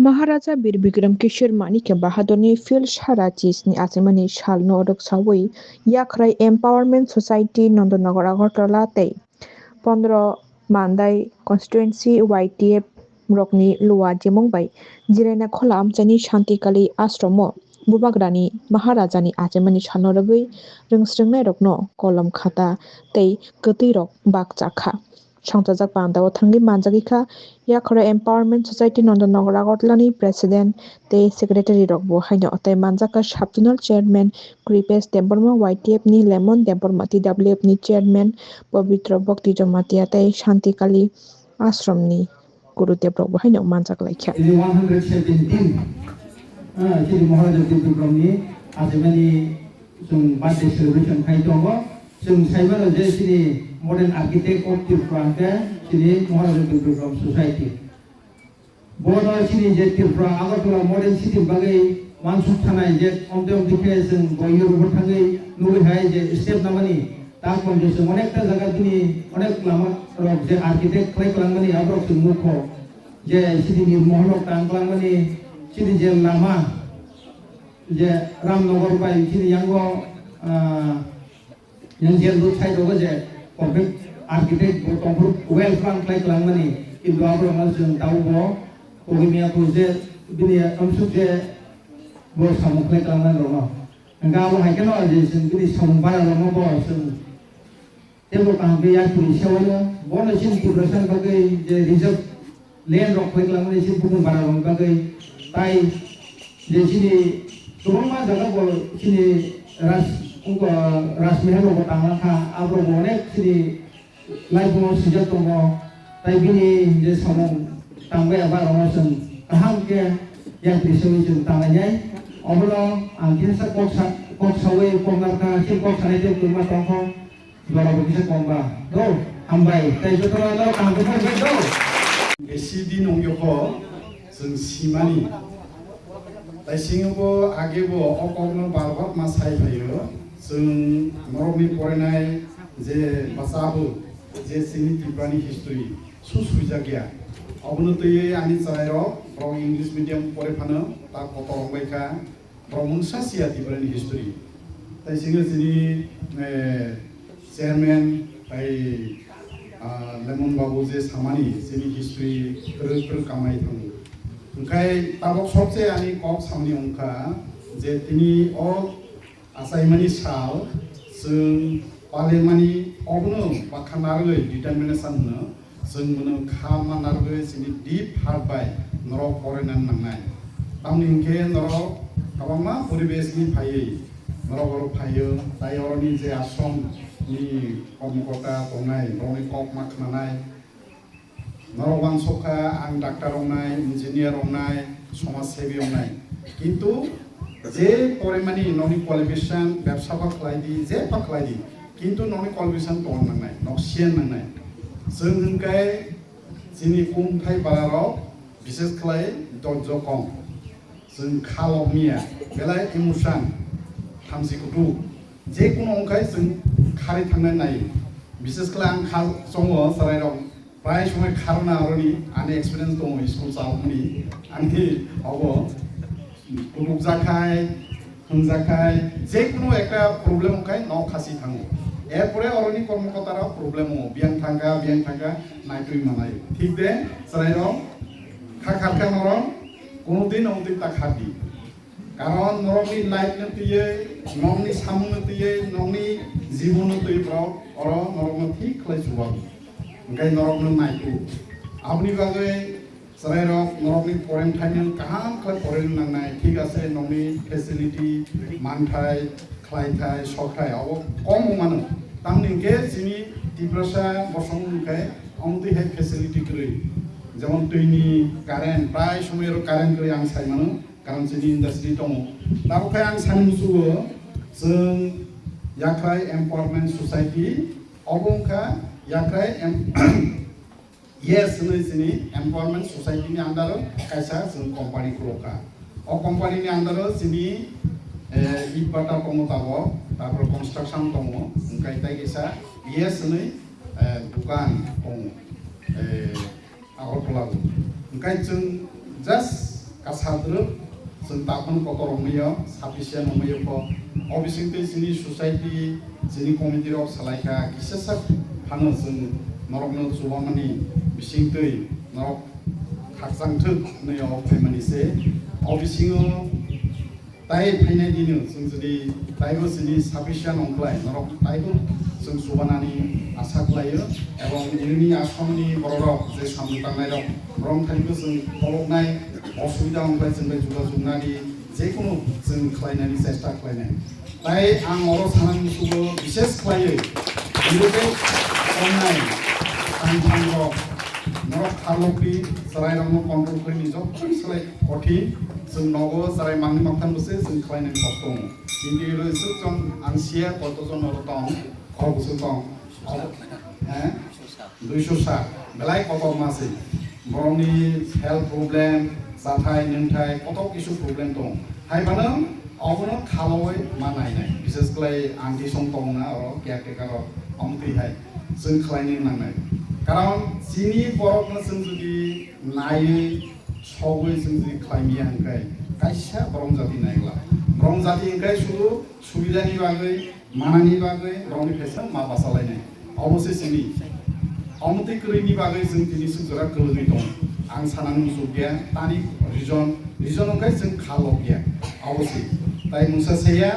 Maharaja Bir Bikram Kishore Manikya Bahadurni Phil Sharajisni Asimani Shalno Odok Sawi Yakrai Empowerment Society Nandanagar Agartala Tei 15 Mandai Constituency YTF Rokni Lua Jemongbai Jirena Kholam Chani Shantikali Astromo Bubagrani Maharajani Asimani Shalnoragui Ringsringnai Rokno Kolam Khata Tei Gati Rok Bak Chakha Sangtajak Panda Thangi Manjagika Yakora Empowerment Society Nandanagar Agartalani President Tei Secretary Rokbo Haino Tei Manjaka Subjournal Chairman Kripes Temporma YTF ni Lemon Temporma TWF ni Chairman Pavitra Bhakti Jamatia Tei Shantikali Ashram ni Gurudev Rokbo Haino Manjak Laikya. 117 Sri Maharaja Bikram ni Asimani Sung birthday celebration khai tongo Sung saibaro je Sri Modern Architect of Tripura Sri Maharaja Bikram Society Bodo Sri je Tripura Agartala Modern City bagai Mansuk Thanai je omte ke sung boyor bothangai nubi hai je step namani তারপর যে অনেকটা জায়গা তিনি অনেক rock যে architect ক্লাই কলাঙ্গানি আবরক মুখো যে city মহলক টাঙ্গলাঙ্গানি city যে লামা যে রামনগর বাই সিটি ইয়াঙ্গ yang lu sai do je perfect architect bo tongpur well plan clay klangmani indo abro ngal jeng tau bo ogimia ko je bini amsuk je bo samuk clay klangman ro no nga bo hai keno je sing bini samung bara ro no bo sing tebo kang be ya puri sewala bo na sin production bagai je reserve land rock clay klangmani sin bugun bara ro bagai tai je sini tumang ma jaga bo sini ras Ungko rasmihan robo tangga ka abro bonek sini live mo sejak tomo tai bini je samong tangbe aba romosen taham ke yang disebut jeng tangannya obro angin sa kok sawe kongar ka sin kok sane je kurma tongko dora bukisa komba do ambai tai jotola lo kangbe ko do SCD 농교코 ซึ่ง시마니 tai singbo agebo okogno balbot ma sai phayoซึ่งনরমি পড়ানাই যে বাসাবো যে সিনি ত্রিপুরানি history সুসুইজাগিয়া অবনতয়ে আনি চাইর Brong English medium পড়ে Fanon তা কত রংবাইকা ব্রংমুংসা সিয়া ত্রিপুরানি history তাই সিঙ্গে সিনি chairman তাই lemon বাবু যে সামানি সিনি হিস্টরি প্রো কামাই থাঙ্গো ওখাই তাবক সবচেয়ে আনি কক সামনি অংকা যে তিনি অ Asaimani sal sung palemani obno bakhanargoi determination no sung mono khamanargoi sini deep heart by noro porenan nangnai tamningke noro kabama poribesh ni phaiye noro goro phaiyo tai oroni je ashram ni komkota tongnai roni kok makhnanai noro wangsokha ang doctor ongnai engineer ongnai somaj sebi ongnai kintu যে পরিমাণে ননি qualification ব্যবসা পাখলাইদি যে পাখলাইদি কিন্তু ননি qualification ton নাंनाय নকশিয়ান नांनाय जों हंकाय जिनि कुमथाय बाराव बिसेस खलाय दज कम जों खालमिया बेलाय इमोशन थामसिकुटु जे कोनो हंकाय जों खारि थांनाय नाय बिसेस खलाय आं खाल सङो सरायराव प्राय समय खारना आरनि आनि एक्सपीरियेंस दङ स्कुल चालमनि आंनि अबो Kuruk zakai, hungzakai, je kuno ekta problem kai no khasi thango. Erpore oroni kormokotara problem o biang thanga naitui manai. Thik de sarai rom khakha norom kono din onti ta khadi. Karon noromni life ne tiye, nomni samu ne tiye, nomni jibon ne tiye pro oro norom thik khlai subang. Ngai norom ne naitu. Apni bagai sarai rom noromni poren thainen kaham khlai poren nangnai ঠিক আছে Nomi facility মানথাই খ্লাইথাই সখাই of কম মানো তামনিকে যিনি ত্রিপুরা বসংখাই অমতি হে facility করে যেমন তৈনি current প্রায় সময়ের current করে আং সাই মানো কারণ যিনি ইন্ডাস্ট্রি দङ তারখাই আং সানুসুবো जों याख्राय एम्पावरमेन्ट ससाइटि अबंखा याख्राय Yes, ini Empowerment Society ni andaro kaisa sun company kroka. O company ni andaro sini ibata tomo tabo, tapor construction tomo,ungkai tai kaisa yes ini dukan tomo, awal pelaku. Ungkai jeng just kasadruk जों तापन Qatar हमैयो sufficient हमैयो फ अबिसिंतै जोंनि society जोंनि committee रक सालायखा किसेसा फानो जों नरकनो सुबामानि बिसिंतै नरक खाकजांथो नैयाव फायमानिसे अबिसिङो ताइ फायनाय दिनो जों जुदि ताइबो जोंनि साफिसियेन्ट अंख्लाय नरक ताइबो जों सुबानानि आसा खालायो एबं इयुननि आसामनि बररक जे सामलायनाय रक रं थारिखो जों तलबनाय असुबिदा अंख्लाय जों जुगाजुगनानि जेखुनु जों खालायनायनि सेस्था खालायनाय ताइ आं अर सानांगौखौबो बिसेस खालायो बिनिफ्राय खालामनाय आं रक नरक खालपि साराय रंनो कन्ट्रल खालामनि जब सालाय कठिन जों नगो साराय मांनि मांथाम बोसोर जों खालायनाय खस्थ' दङ किन्तु एसे जों आंसिया कतजन अर दं खबसो दं हाँ 207 बेलाय कत मासै बरंनि हेल्थ प्रब्लेम जाथाय नोंथाय कत किसु प्रब्लेम दं हायबानो अबनो खालय मा नायनाय बिसेस खालाय आंथि सम दंना अर केयारटेकार अमथैहाय जों खालायनो नांनाय कारण जिनि बरफनो जों जुदि नायै सबै जों जुदि खालायमिया ओंखाय कायसा बरं जाति नायग्ला बरं जाति ओंखाय सुदु सुबिदानि बागै मानानि बागै बरंनि फेसा मा बासालायनाय अबसे जोंनि अमथै करिनि बागै जों दिनै सुजरा गोलगै दं आं सानांगौ सुख गैया तानि रिजन ओंखाय जों खाल' गैया अबसे ताइ मुसा सेया